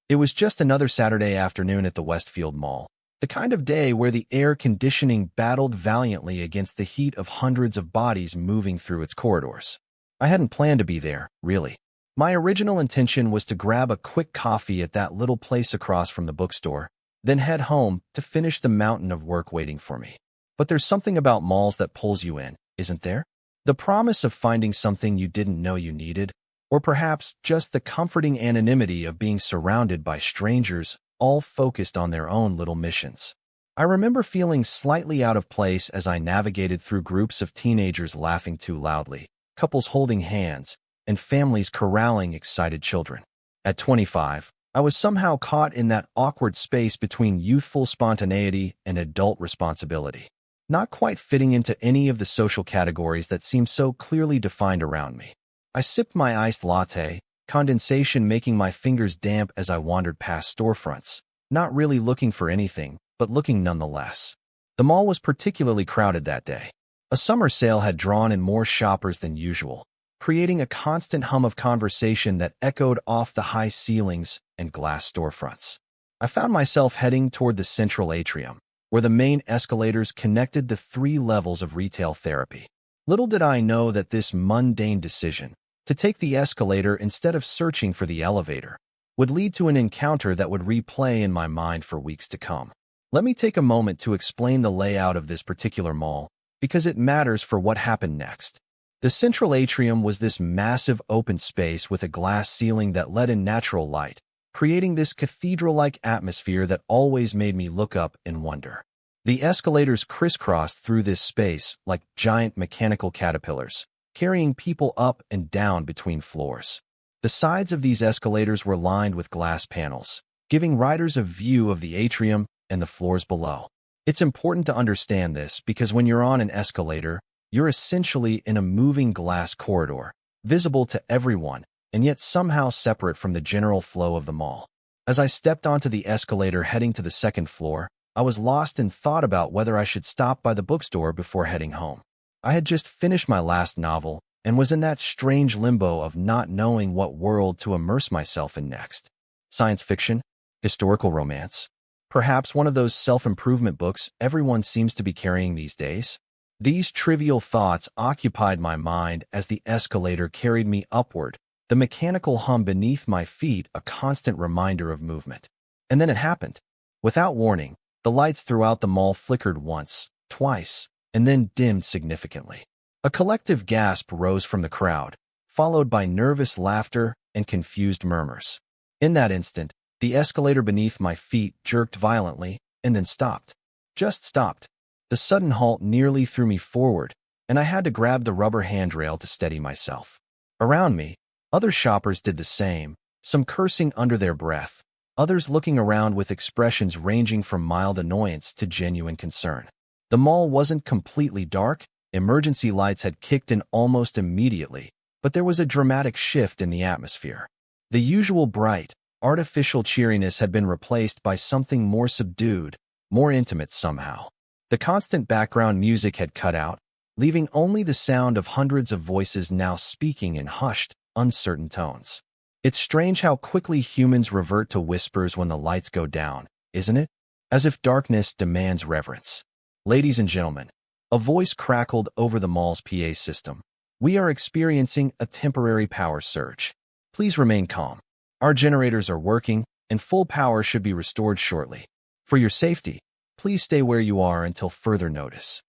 It was just another Saturday afternoon at the Westfield Mall, the kind of day where the air conditioning battled valiantly against the heat of hundreds of bodies moving through its corridors. I hadn't planned to be there, really. My original intention was to grab a quick coffee at that little place across from the bookstore, then head home to finish the mountain of work waiting for me. But there's something about malls that pulls you in, isn't there? The promise of finding something you didn't know you needed, or perhaps just the comforting anonymity of being surrounded by strangers, all focused on their own little missions. I remember feeling slightly out of place as I navigated through groups of teenagers laughing too loudly, couples holding hands, and families corralling excited children. At 25, I was somehow caught in that awkward space between youthful spontaneity and adult responsibility, not quite fitting into any of the social categories that seemed so clearly defined around me. I sipped my iced latte, condensation making my fingers damp as I wandered past storefronts, not really looking for anything, but looking nonetheless. The mall was particularly crowded that day. A summer sale had drawn in more shoppers than usual, creating a constant hum of conversation that echoed off the high ceilings and glass storefronts. I found myself heading toward the central atrium, where the main escalators connected the 3 levels of retail therapy. Little did I know that this mundane decision, to take the escalator instead of searching for the elevator, would lead to an encounter that would replay in my mind for weeks to come. Let me take a moment to explain the layout of this particular mall, because it matters for what happened next. The central atrium was this massive open space with a glass ceiling that let in natural light, creating this cathedral-like atmosphere that always made me look up in wonder. The escalators crisscrossed through this space like giant mechanical caterpillars, carrying people up and down between floors. The sides of these escalators were lined with glass panels, giving riders a view of the atrium and the floors below. It's important to understand this because when you're on an escalator, you're essentially in a moving glass corridor, visible to everyone, and yet somehow separate from the general flow of the mall. As I stepped onto the escalator heading to the 2nd floor, I was lost in thought about whether I should stop by the bookstore before heading home. I had just finished my last novel and was in that strange limbo of not knowing what world to immerse myself in next. Science fiction? Historical romance? Perhaps one of those self-improvement books everyone seems to be carrying these days? These trivial thoughts occupied my mind as the escalator carried me upward, the mechanical hum beneath my feet a constant reminder of movement. And then it happened. Without warning, the lights throughout the mall flickered once, twice, and then dimmed significantly. A collective gasp rose from the crowd, followed by nervous laughter and confused murmurs. In that instant, the escalator beneath my feet jerked violently and then stopped. Just stopped. The sudden halt nearly threw me forward, and I had to grab the rubber handrail to steady myself. Around me, other shoppers did the same, some cursing under their breath, others looking around with expressions ranging from mild annoyance to genuine concern. The mall wasn't completely dark. Emergency lights had kicked in almost immediately, but there was a dramatic shift in the atmosphere. The usual bright, artificial cheeriness had been replaced by something more subdued, more intimate somehow. The constant background music had cut out, leaving only the sound of hundreds of voices now speaking in hushed, uncertain tones. It's strange how quickly humans revert to whispers when the lights go down, isn't it? As if darkness demands reverence. Ladies and gentlemen, a voice crackled over the mall's PA system. We are experiencing a temporary power surge. Please remain calm. Our generators are working, and full power should be restored shortly. For your safety, please stay where you are until further notice.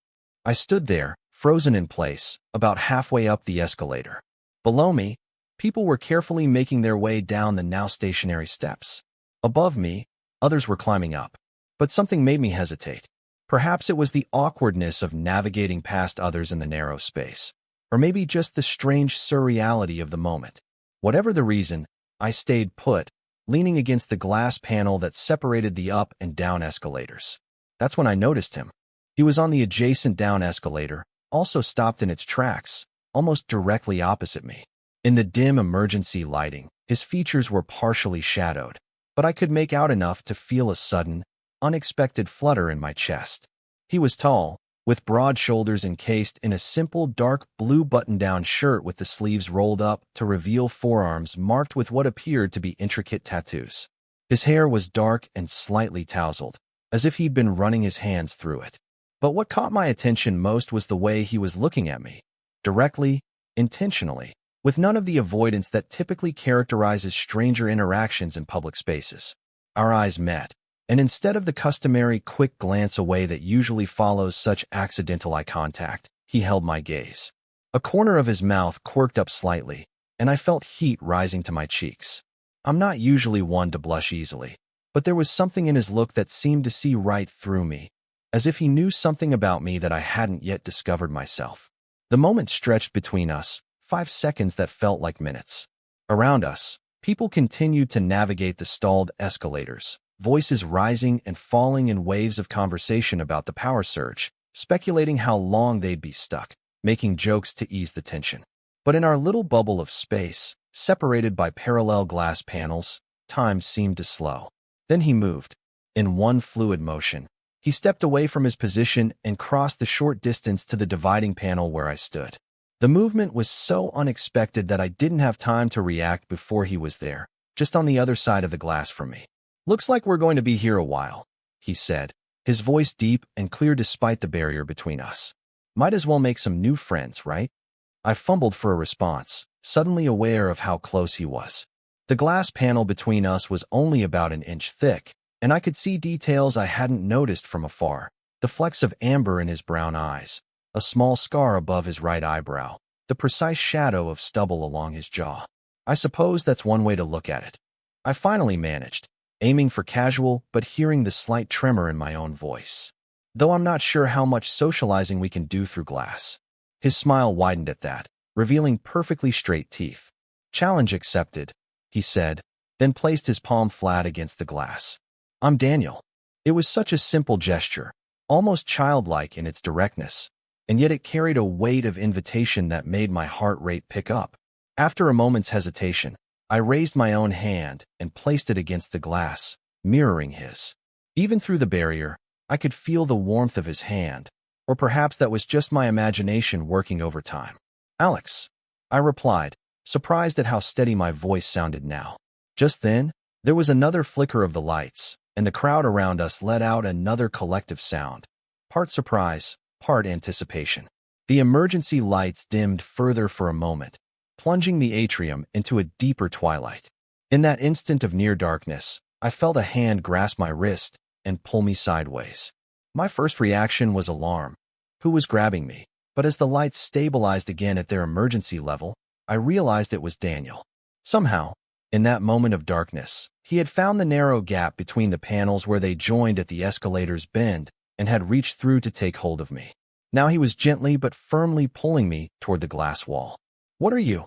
I stood there, frozen in place, about halfway up the escalator. Below me, people were carefully making their way down the now stationary steps. Above me, others were climbing up. But something made me hesitate. Perhaps it was the awkwardness of navigating past others in the narrow space, or maybe just the strange surreality of the moment. Whatever the reason, I stayed put, leaning against the glass panel that separated the up and down escalators. That's when I noticed him. He was on the adjacent down escalator, also stopped in its tracks, almost directly opposite me. In the dim emergency lighting, his features were partially shadowed, but I could make out enough to feel a sudden, unexpected flutter in my chest. He was tall, with broad shoulders encased in a simple dark blue button-down shirt with the sleeves rolled up to reveal forearms marked with what appeared to be intricate tattoos. His hair was dark and slightly tousled, as if he'd been running his hands through it. But what caught my attention most was the way he was looking at me. Directly, intentionally, with none of the avoidance that typically characterizes stranger interactions in public spaces. Our eyes met, and instead of the customary quick glance away that usually follows such accidental eye contact, he held my gaze. A corner of his mouth quirked up slightly, and I felt heat rising to my cheeks. I'm not usually one to blush easily, but there was something in his look that seemed to see right through me, as if he knew something about me that I hadn't yet discovered myself. The moment stretched between us, 5 seconds that felt like minutes. Around us, people continued to navigate the stalled escalators, voices rising and falling in waves of conversation about the power surge, speculating how long they'd be stuck, making jokes to ease the tension. But in our little bubble of space, separated by parallel glass panels, time seemed to slow. Then he moved. In one fluid motion, he stepped away from his position and crossed the short distance to the dividing panel where I stood. The movement was so unexpected that I didn't have time to react before he was there, just on the other side of the glass from me. "Looks like we're going to be here a while," he said, his voice deep and clear despite the barrier between us. "Might as well make some new friends, right?" I fumbled for a response, suddenly aware of how close he was. The glass panel between us was only about an inch thick, and I could see details I hadn't noticed from afar. The flecks of amber in his brown eyes, a small scar above his right eyebrow, the precise shadow of stubble along his jaw. I suppose that's one way to look at it. I finally managed, aiming for casual but hearing the slight tremor in my own voice. "Though I'm not sure how much socializing we can do through glass." His smile widened at that, revealing perfectly straight teeth. "Challenge accepted," he said, then placed his palm flat against the glass. "I'm Daniel." It was such a simple gesture, almost childlike in its directness, and yet it carried a weight of invitation that made my heart rate pick up. After a moment's hesitation, I raised my own hand and placed it against the glass, mirroring his. Even through the barrier, I could feel the warmth of his hand, or perhaps that was just my imagination working overtime. "Alex," I replied, surprised at how steady my voice sounded now. Just then, there was another flicker of the lights, and the crowd around us let out another collective sound, part surprise, part anticipation. The emergency lights dimmed further for a moment, plunging the atrium into a deeper twilight. In that instant of near darkness, I felt a hand grasp my wrist and pull me sideways. My first reaction was alarm. Who was grabbing me? But as the lights stabilized again at their emergency level, I realized it was Daniel. Somehow, in that moment of darkness, he had found the narrow gap between the panels where they joined at the escalator's bend and had reached through to take hold of me. Now he was gently but firmly pulling me toward the glass wall. "What are you?"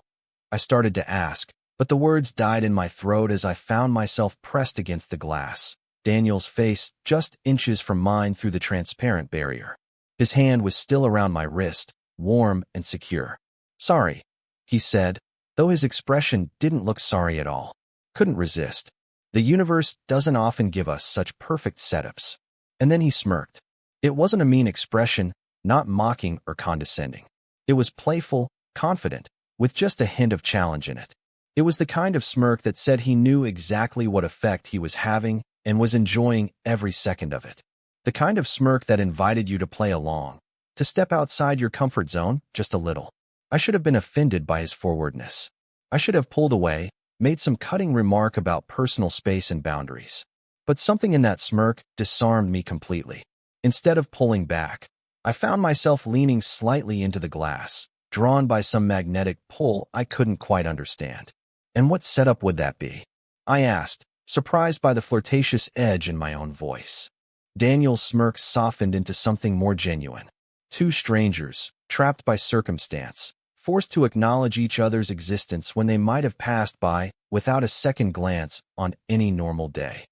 I started to ask, but the words died in my throat as I found myself pressed against the glass, Daniel's face just inches from mine through the transparent barrier. His hand was still around my wrist, warm and secure. "Sorry," he said, though his expression didn't look sorry at all. Couldn't resist. The universe doesn't often give us such perfect setups. And then he smirked. It wasn't a mean expression, not mocking or condescending. It was playful, confident, with just a hint of challenge in it. It was the kind of smirk that said he knew exactly what effect he was having and was enjoying every second of it. The kind of smirk that invited you to play along, to step outside your comfort zone just a little. I should have been offended by his forwardness. I should have pulled away, made some cutting remark about personal space and boundaries. But something in that smirk disarmed me completely. Instead of pulling back, I found myself leaning slightly into the glass, drawn by some magnetic pull I couldn't quite understand. "And what setup would that be?" I asked, surprised by the flirtatious edge in my own voice. Daniel's smirk softened into something more genuine. Two strangers, trapped by circumstance, forced to acknowledge each other's existence when they might have passed by without a second glance on any normal day.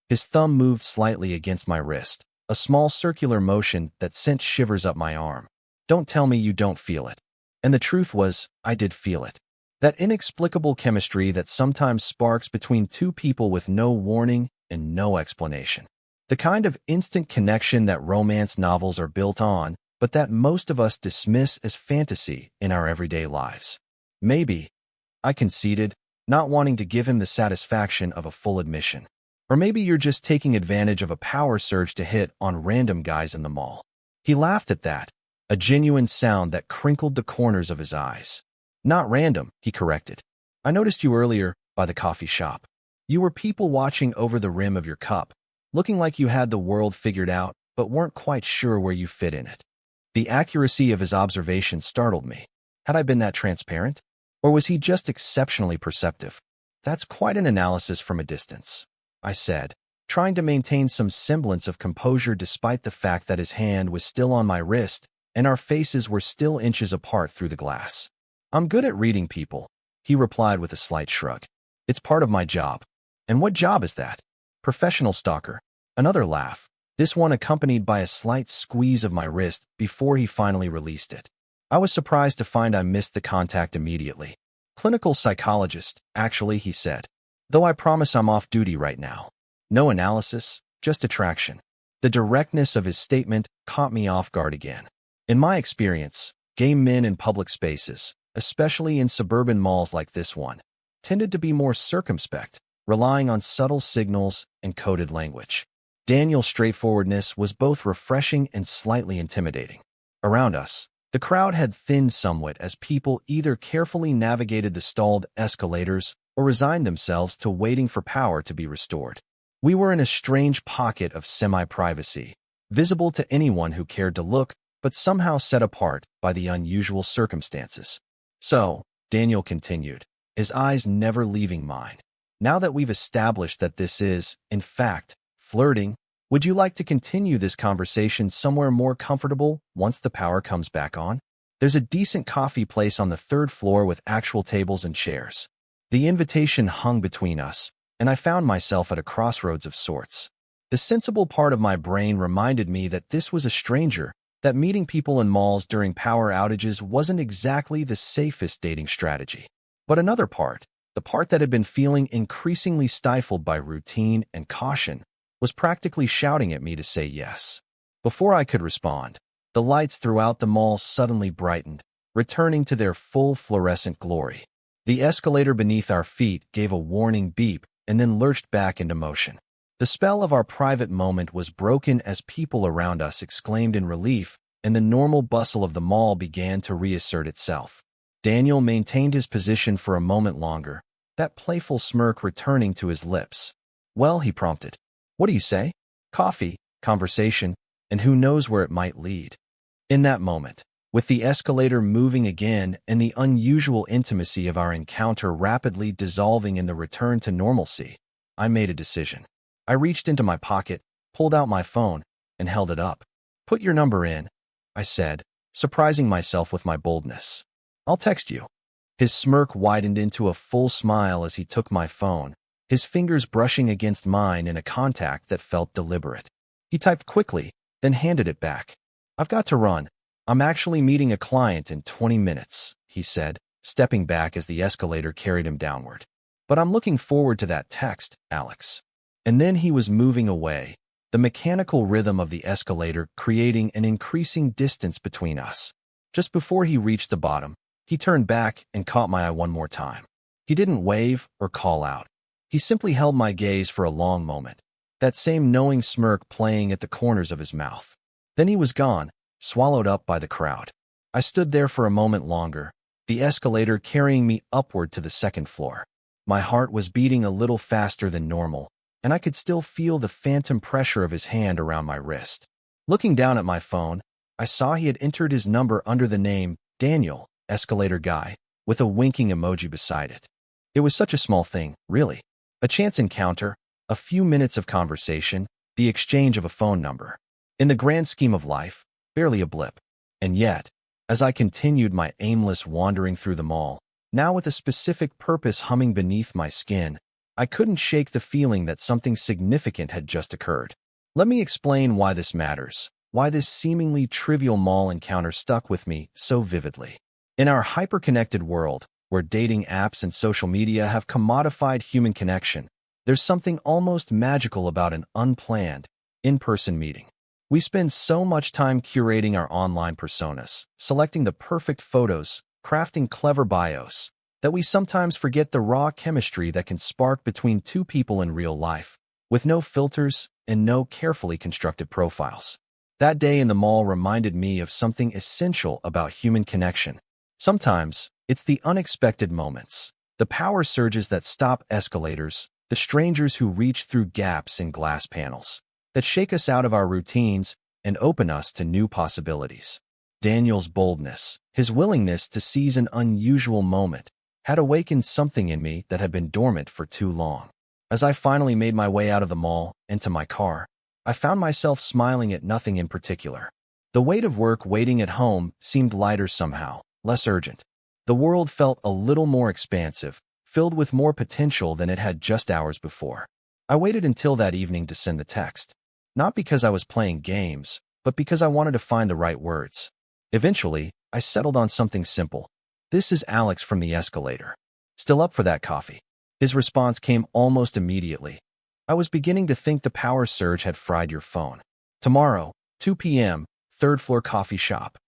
His thumb moved slightly against my wrist, a small circular motion that sent shivers up my arm. Don't tell me you don't feel it. And the truth was, I did feel it. That inexplicable chemistry that sometimes sparks between two people with no warning and no explanation. The kind of instant connection that romance novels are built on, but that most of us dismiss as fantasy in our everyday lives. "Maybe," I conceded, not wanting to give him the satisfaction of a full admission. Or maybe you're just taking advantage of a power surge to hit on random guys in the mall. He laughed at that, a genuine sound that crinkled the corners of his eyes. Not random, he corrected. I noticed you earlier by the coffee shop. You were people watching over the rim of your cup, looking like you had the world figured out, but weren't quite sure where you fit in it. The accuracy of his observation startled me. Had I been that transparent? Or was he just exceptionally perceptive? That's quite an analysis from a distance, I said, trying to maintain some semblance of composure despite the fact that his hand was still on my wrist and our faces were still inches apart through the glass. I'm good at reading people, he replied with a slight shrug. It's part of my job. And what job is that? Professional stalker. Another laugh, this one accompanied by a slight squeeze of my wrist before he finally released it. I was surprised to find I missed the contact immediately. Clinical psychologist, actually, he said. Though I promise I'm off duty right now. No analysis, just attraction. The directness of his statement caught me off guard again. In my experience, gay men in public spaces, especially in suburban malls like this one, tended to be more circumspect, relying on subtle signals and coded language. Daniel's straightforwardness was both refreshing and slightly intimidating. Around us, the crowd had thinned somewhat as people either carefully navigated the stalled escalators or resigned themselves to waiting for power to be restored. We were in a strange pocket of semi-privacy, visible to anyone who cared to look, but somehow set apart by the unusual circumstances. So, Daniel continued, his eyes never leaving mine. Now that we've established that this is, in fact, flirting, would you like to continue this conversation somewhere more comfortable once the power comes back on? There's a decent coffee place on the third floor with actual tables and chairs. The invitation hung between us, and I found myself at a crossroads of sorts. The sensible part of my brain reminded me that this was a stranger, that meeting people in malls during power outages wasn't exactly the safest dating strategy. But another part, the part that had been feeling increasingly stifled by routine and caution, was practically shouting at me to say yes. Before I could respond, the lights throughout the mall suddenly brightened, returning to their full fluorescent glory. The escalator beneath our feet gave a warning beep and then lurched back into motion. The spell of our private moment was broken as people around us exclaimed in relief, and the normal bustle of the mall began to reassert itself. Daniel maintained his position for a moment longer, that playful smirk returning to his lips. Well, he prompted. What do you say? Coffee, conversation, and who knows where it might lead. In that moment, with the escalator moving again and the unusual intimacy of our encounter rapidly dissolving in the return to normalcy, I made a decision. I reached into my pocket, pulled out my phone, and held it up. Put your number in, I said, surprising myself with my boldness. I'll text you. His smirk widened into a full smile as he took my phone, his fingers brushing against mine in a contact that felt deliberate. He typed quickly, then handed it back. I've got to run. I'm actually meeting a client in 20 minutes, he said, stepping back as the escalator carried him downward. But I'm looking forward to that text, Alex. And then he was moving away, the mechanical rhythm of the escalator creating an increasing distance between us. Just before he reached the bottom, he turned back and caught my eye one more time. He didn't wave or call out. He simply held my gaze for a long moment, that same knowing smirk playing at the corners of his mouth. Then he was gone, swallowed up by the crowd. I stood there for a moment longer, the escalator carrying me upward to the second floor. My heart was beating a little faster than normal, and I could still feel the phantom pressure of his hand around my wrist. Looking down at my phone, I saw he had entered his number under the name Daniel, escalator guy, with a winking emoji beside it. It was such a small thing, really. A chance encounter, a few minutes of conversation, the exchange of a phone number. In the grand scheme of life, barely a blip. And yet, as I continued my aimless wandering through the mall, now with a specific purpose humming beneath my skin, I couldn't shake the feeling that something significant had just occurred. Let me explain why this matters, why this seemingly trivial mall encounter stuck with me so vividly. In our hyper-connected world, where dating apps and social media have commodified human connection, there's something almost magical about an unplanned, in-person meeting. We spend so much time curating our online personas, selecting the perfect photos, crafting clever bios, that we sometimes forget the raw chemistry that can spark between two people in real life. with no filters and no carefully constructed profiles. That day in the mall reminded me of something essential about human connection. Sometimes, it's the unexpected moments, the power surges that stop escalators, the strangers who reach through gaps in glass panels, that shake us out of our routines and open us to new possibilities. Daniel's boldness, his willingness to seize an unusual moment, had awakened something in me that had been dormant for too long. As I finally made my way out of the mall and to my car, I found myself smiling at nothing in particular. The weight of work waiting at home seemed lighter somehow, less urgent. The world felt a little more expansive, filled with more potential than it had just hours before. I waited until that evening to send the text. Not because I was playing games, but because I wanted to find the right words. Eventually, I settled on something simple. "This is Alex from the Escalator. Still up for that coffee?" His response came almost immediately. "I was beginning to think the power surge had fried your phone. Tomorrow, 2 p.m., third floor coffee shop."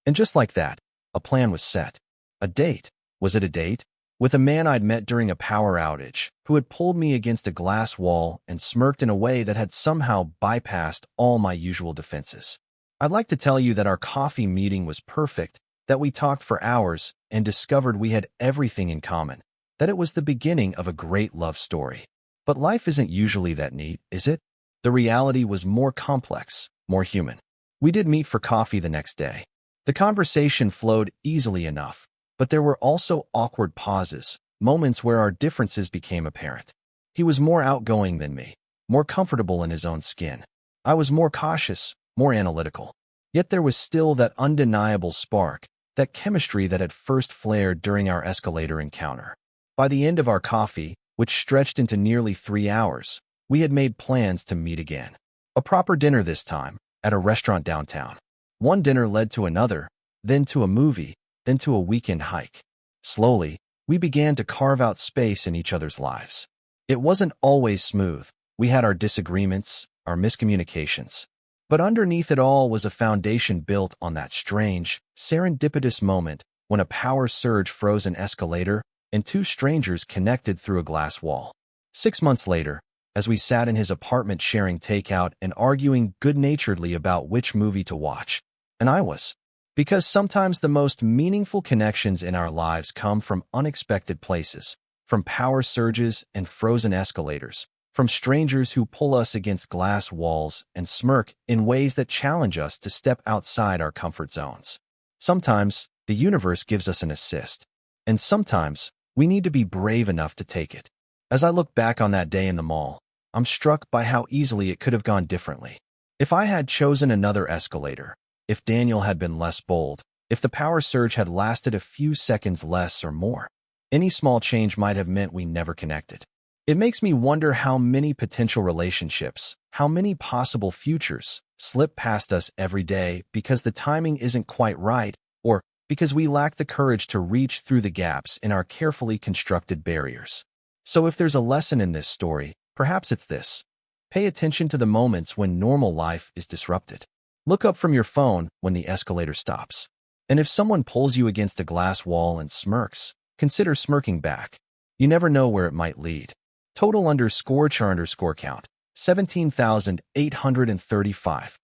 And just like that, a plan was set. A date. Was it a date? With a man I'd met during a power outage, who had pulled me against a glass wall and smirked in a way that had somehow bypassed all my usual defenses. I'd like to tell you that our coffee meeting was perfect, that we talked for hours and discovered we had everything in common, that it was the beginning of a great love story. But life isn't usually that neat, is it? The reality was more complex, more human. We did meet for coffee the next day. The conversation flowed easily enough, but there were also awkward pauses, moments where our differences became apparent. He was more outgoing than me, more comfortable in his own skin. I was more cautious, more analytical. Yet there was still that undeniable spark, that chemistry that had first flared during our escalator encounter. By the end of our coffee, which stretched into nearly 3 hours, we had made plans to meet again. A proper dinner this time, at a restaurant downtown. One dinner led to another, then to a movie, then to a weekend hike. Slowly, we began to carve out space in each other's lives. It wasn't always smooth. We had our disagreements, our miscommunications. But underneath it all was a foundation built on that strange, serendipitous moment when a power surge froze an escalator and two strangers connected through a glass wall. 6 months later, as we sat in his apartment sharing takeout and arguing good-naturedly about which movie to watch, and I was. Because sometimes the most meaningful connections in our lives come from unexpected places, from power surges and frozen escalators, from strangers who pull us against glass walls and smirk in ways that challenge us to step outside our comfort zones. Sometimes, the universe gives us an assist, and sometimes, we need to be brave enough to take it. As I look back on that day in the mall, I'm struck by how easily it could have gone differently. If I had chosen another escalator, if Daniel had been less bold, if the power surge had lasted a few seconds less or more, any small change might have meant we never connected. It makes me wonder how many potential relationships, how many possible futures, slip past us every day because the timing isn't quite right, or because we lack the courage to reach through the gaps in our carefully constructed barriers. So if there's a lesson in this story, perhaps it's this. Pay attention to the moments when normal life is disrupted. Look up from your phone when the escalator stops. And if someone pulls you against a glass wall and smirks, consider smirking back. You never know where it might lead. Total _char_count, 17,835.